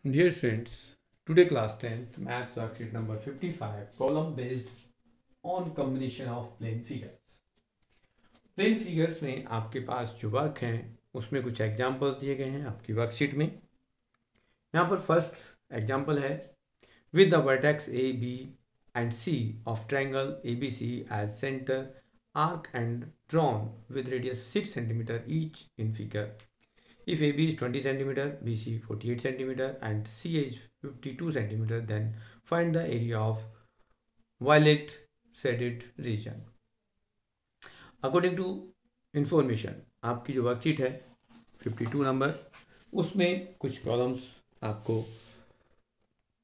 Dear friends, today class 10th maths worksheet number 55 problem based on combination of plane figures. Plane figures में आपके पास जो work हैं उसमें कुछ एग्जांपल्स दिए गए हैं आपकी वर्कशीट में। यहाँ पर फर्स्ट एग्जांपल है with the vertex A, B and C of triangle ABC as center arc and drawn with radius 6 cm each in figure. If AB is 20 cm, BC 48 cm and CA is 52 cm, then find the area of violet shaded region. According to information, आपकी जो worksheet है 52 number, उसमें कुछ problems आपको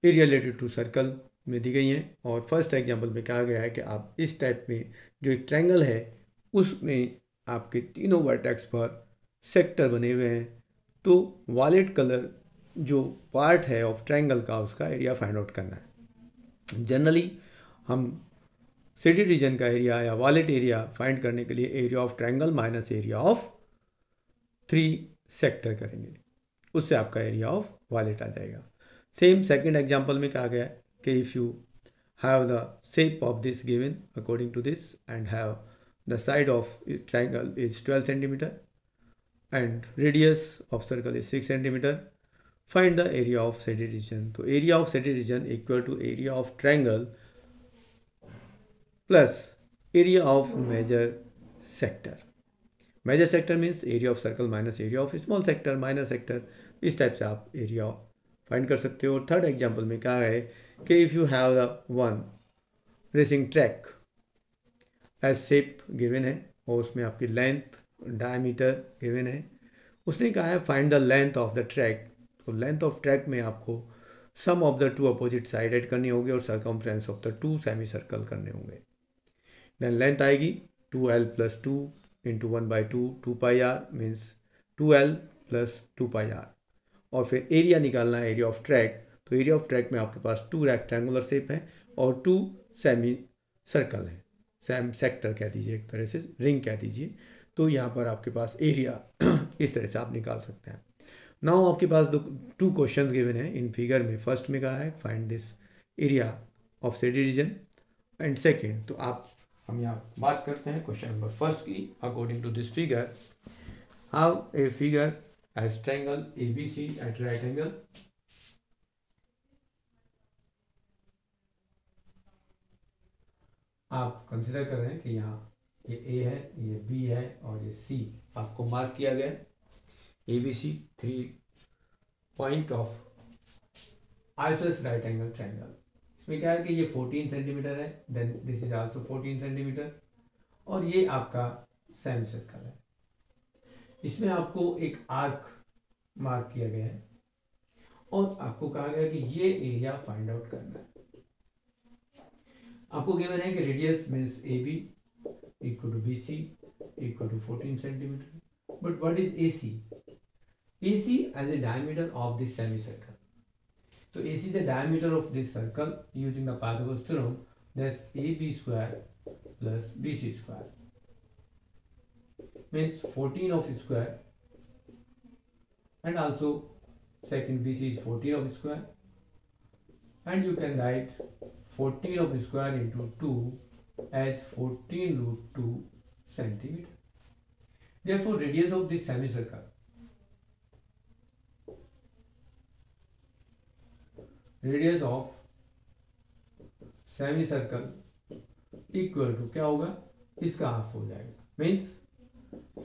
area related to circle में दी गई हैं और फर्स्ट एग्जांपल में कहा गया है कि आप इस टाइप में जो एक ट्रायंगल है उसमें आपके तीनों वर्टेक्स पर सेक्टर बने हुए हैं, तो वायलेट कलर जो पार्ट है ऑफ ट्रायंगल का उसका एरिया फाइंड आउट करना है। जनरली हम शेडेड रीजन का एरिया या वायलेट एरिया फाइंड करने के लिए area of triangle minus area of 3 sector करेंगे, उससे आपका एरिया ऑफ वायलेट आ जाएगा। सेम सेकंड एग्जांपल में कहा गया है कि if you have the shape of this given according to this and have the side of triangle is 12 cm and radius of circle is 6 cm, find the area of shaded region. तो area of shaded region equal to area of triangle plus area of major sector. Major sector means area of circle minus area of small sector, minor sector. इस type से आप area find कर सकते हो। और third example में कहा है कि if you have the one racing track as shape given है और उसमें आपकी लेंथ डायमीटर गिवन है, उसने कहा है find the length of the track. तो लेंथ ऑफ ट्रैक में आपको sum of the two opposite side add करनी होगी और circumference of the two semicircle करने होंगे। देन लेंथ आएगी 2l + 2 × 1/2 2πr means 2l + 2πr। और फिर एरिया निकालना है एरिया ऑफ ट्रैक। तो एरिया ऑफ ट्रैक में आपके पास 2 रेक्टेंगुलर शेप है और 2 सेमी सर्कल है, सेम सेक्टर कह दीजिए, एक तरह से रिंग कह दीजिए। तो यहाँ पर आपके पास एरिया इस तरह से आप निकाल सकते हैं। नाउ आपके पास 2 क्वेश्चंस गिवन है इन फिगर में। फर्स्ट में कहा है find this area of shaded region and second, तो हम यहाँ बात करते हैं क्वेश्चन नंबर फर्स्ट की। According to this figure, how a figure as triangle ABC at right angle, आप कंसिडर कर रहे हैं कि यहाँ ये A है, ये B है और ये C आपको मार्क किया गया है। ABC 3 point of isosceles right angle triangle. इसमें क्या है कि ये 14 सेंटीमीटर है, then this is also 14 centimetre और ये आपका सेमी सर्कल है। इसमें आपको एक आर्क मार्क किया गया है और आपको कहा गया कि ये एरिया फाइंड आउट करना है। आपको गिवन है कि radius means AB equal to BC equal to 14 centimetre, but what is AC? AC as a diameter of this semicircle. So AC is the diameter of this circle using the Pythagoras theorem, that's AB square plus BC square means 14 of square, and also second BC is 14 of square, and you can write 14 of square into 2 as 14√2 centimeter. Therefore radius of this semicircle, radius of semi circle equal to क्या होगा, इसका half हो जाएगा, means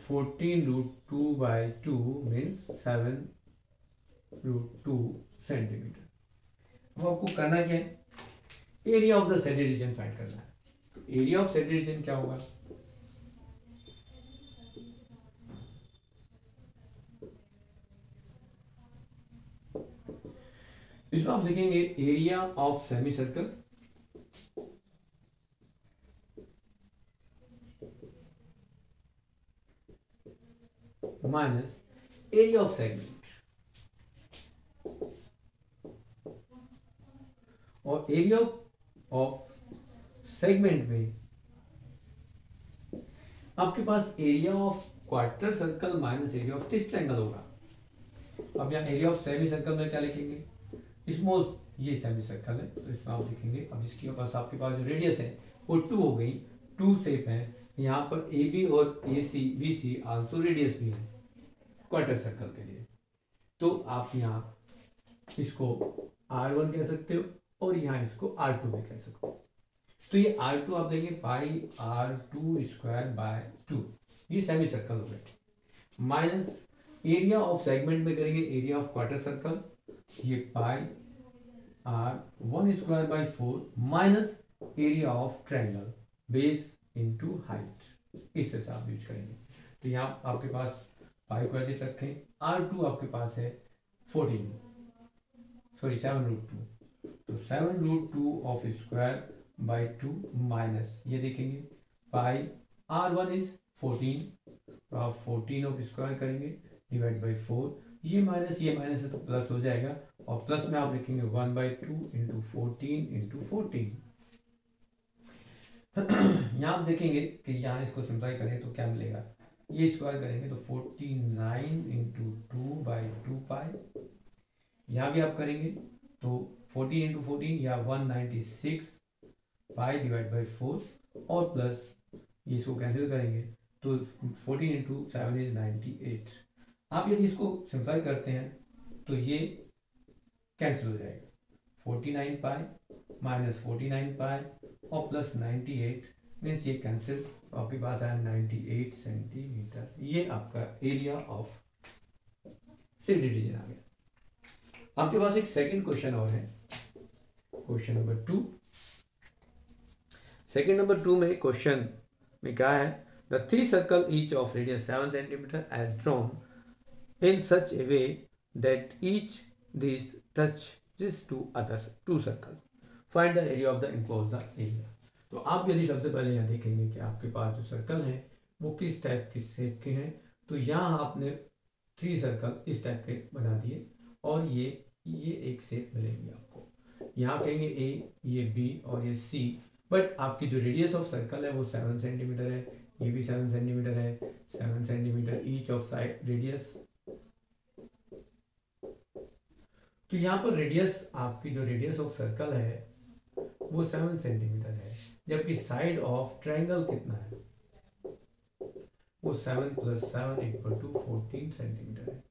14√2/2 means 7√2 centimetre. अब आपको करना क्या है, area of the shaded reason find करना है। तो एरिया ऑफ शेडेड रीजन क्या होगा, इसमें आप देखेंगे area of semi circle minus area of segment, और एरिया ऑफ सेगमेंट में आपके पास area of quarter circle minus area of this triangle होगा। अब यहाँ एरिया ऑफ सेमी सर्कल में क्या लिखेंगे, स्मॉल, ये सेमी सर्कल है तो इसमें आप लिखेंगे। अब इसके पास आपके पास जो रेडियस है वो 2 हो गई, 2 शेप है। यहाँ पर ए बी और A C B C also radius भी है क्वार्टर सर्कल के लिए। तो आप यहाँ इसको R1 कह सकते हो और यहाँ इसको R2 भी कह सकते हो। तो ये R2 आप देंगे पाई R2 स्क्वायर बाय 2, ये सेमी सर्कल हो गए। माइनस एरिया ऑफ सेगमेंट में करेंगे एरिया ऑफ क्वार्टर सर्कल, ये पाई R1 square by 4 minus area of triangle base into height, इस तरह से आप यूज करेंगे। तो यहाँ आपके पास पाई को ऐसे रखें, R2 आपके पास है 14, सॉरी 7√2, तो 7√2 ऑफ स्क्वायर बाय 2 माइनस ये देखेंगे पाई R1 इज 14, तो आप 14 ऑफ स्क्वायर करेंगे डिवाइड बाई 4, ये माइनस है तो प्लस हो जाएगा, और प्लस में आप लिखेंगे 1/2 इंटू 14 इंटू 14। यहाँ आप देखेंगे कि यहाँ इसको सिंप्लाई करें तो क्या मिलेगा, ये स्क्वायर करेंगे तो 49 इंटू 2/2 पाई, यहाँ भी आप करेंगे तो 14 इंटू 14 या 196 पाई डिवाइड बाई 4, और प्लस ये इसको कैंसिल करेंगे तो 14 इंटू 7 इज 98। आप यदि इसको सिंप्लाई करते हैं तो ये कैंसिल हो जाएगा, 49 पाई माइनस 49 पाई और प्लस 98 मीन्स ये कैंसिल, तो आपके पास आया 98 सेंटीमीटर। ये आपका एरिया ऑफ सिटी रीजन आ गया। आपके पास एक सेकंड क्वेश्चन और है, क्वेश्चन नंबर 2। सेकंड नंबर 2 में क्वेश्चन में क्या है, the 3 circle each of radius 7 centimetre as drawn in such a way that each these touches to other 2 circles. Find the area of the enclosed area. तो आप यदि सबसे पहले यहाँ देखेंगे कि आपके पास जो सर्कल है वो किस टाइप के शेप के हैं, तो यहाँ आपने 3 सर्कल इस टाइप के बना दिए और ये एक शेप मिलेंगे आपको। यहाँ कहेंगे ए, ये बी और ये सी, बट आपकी जो रेडियस ऑफ सर्कल है वो 7 सेंटीमीटर है, ये भी 7 सेंटीमीटर है, 7 centimetre each of side radius. तो यहाँ पर रेडियस, आपकी जो रेडियस ऑफ सर्कल है वो 7 सेंटीमीटर है, जबकि साइड ऑफ ट्रायंगल कितना है, वो 7 + 7 = 14 सेंटीमीटर है।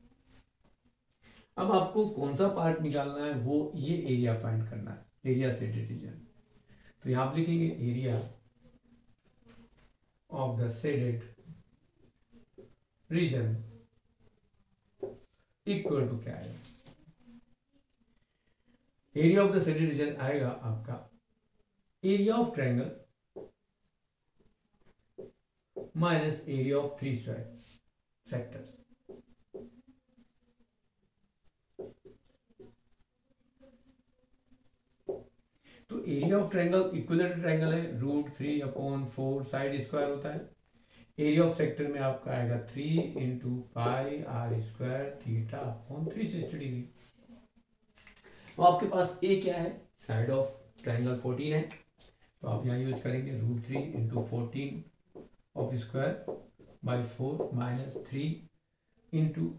अब आपको कौन सा पार्ट निकालना है, वो ये एरिया फाइंड करना है, एरिया से रीजन। तो यहाँ आप लिखेंगे area of the shaded region equal to क्या है, area of the shaded region आएगा आपका area of triangle minus area of 3 sectors. तो area of triangle equilateral triangle है, √3/4 साइड स्क्वायर होता है। एरिया ऑफ सेक्टर में आपका आएगा 3 × πr² θ/360 डिग्री। तो आपके पास ए क्या है, साइड ऑफ ट्रायंगल 14 है, तो आप यहाँ यूज करेंगे √3 × 14 of square by 4 minus 3 into,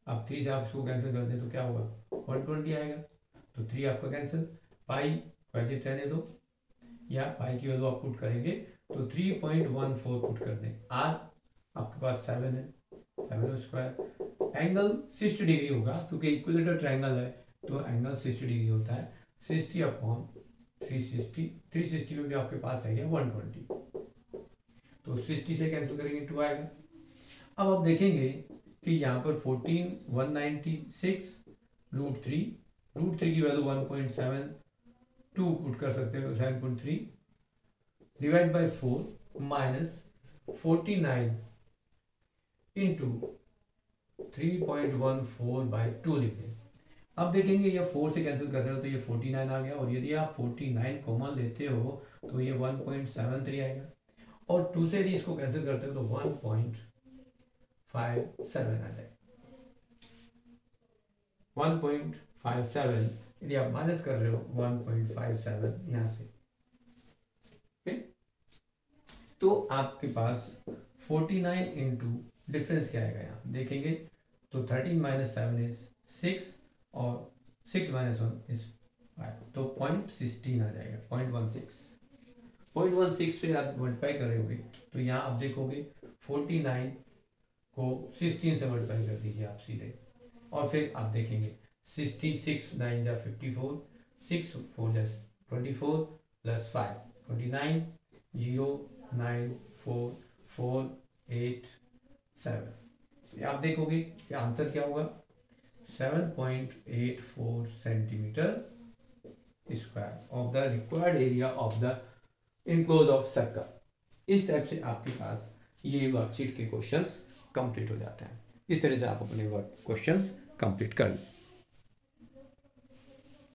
आप 3 से आप इसको कैंसिल कर दें तो क्या होगा 120 आएगा, तो 3 आपका कैंसिल, पाई वैसे रहने दो, या पाई की वैल्यू आप पुट करेंगे तो 3.14 पुट कर दें। आर आपके पास 7 है, 7 स्क्वायर, एंगल 60 डिग्री होगा क्योंकि इक्विलेटरल ट्रायंगल है तो एंगल 60 डिग्री होता है, 60/360, 360 में भी आपके पास है 120, तो 60 से कैंसिल करेंगे 2 आएगा। अब आप देखेंगे कि यहाँ पर 14 196 √3 की वैल्यू 1.72 पुट कर सकते हो, 7.3 डिवाइड बाई 4 माइनस 49 इंटू 3.14/2 लिख दें। अब देखेंगे ये 4 से कैंसिल कर रहे हो तो ये 49 आ गया, और यदि आप 49 कॉमन लेते हो तो ये 1.73 आएगा, और 2 से यदि इसको कैंसिल करते हो तो 1.57 आ जाएगा। 1.57 यदि आप माइनस कर रहे हो 1.57 यहां से, तो आपके पास 49 इंटू डिफरेंस क्या आएगा, यहाँ देखेंगे तो 13 - 7 इज 6, और 6 minus 1 is 5, तो 0.16 आ जाएगा, 0.16 से आप मल्टीप्लाई करोगे तो यहाँ आप देखोगे 49 को 16 से मल्टीप्लाई कर दीजिए आप सीधे, और फिर आप देखेंगे 16 6 9 जा 54, 6 4 जा 24 प्लस 5 29 0 9 4 4 8 7, आप देखोगे कि आंसर क्या होगा 7.84 centimetre square of the required area of the enclose of circle. इस टाइप से आपके पास ये वर्कशीट के क्वेश्चंस कंप्लीट हो जाते हैं। इस तरह से आप अपने वर्क क्वेश्चंस कंप्लीट कर लें।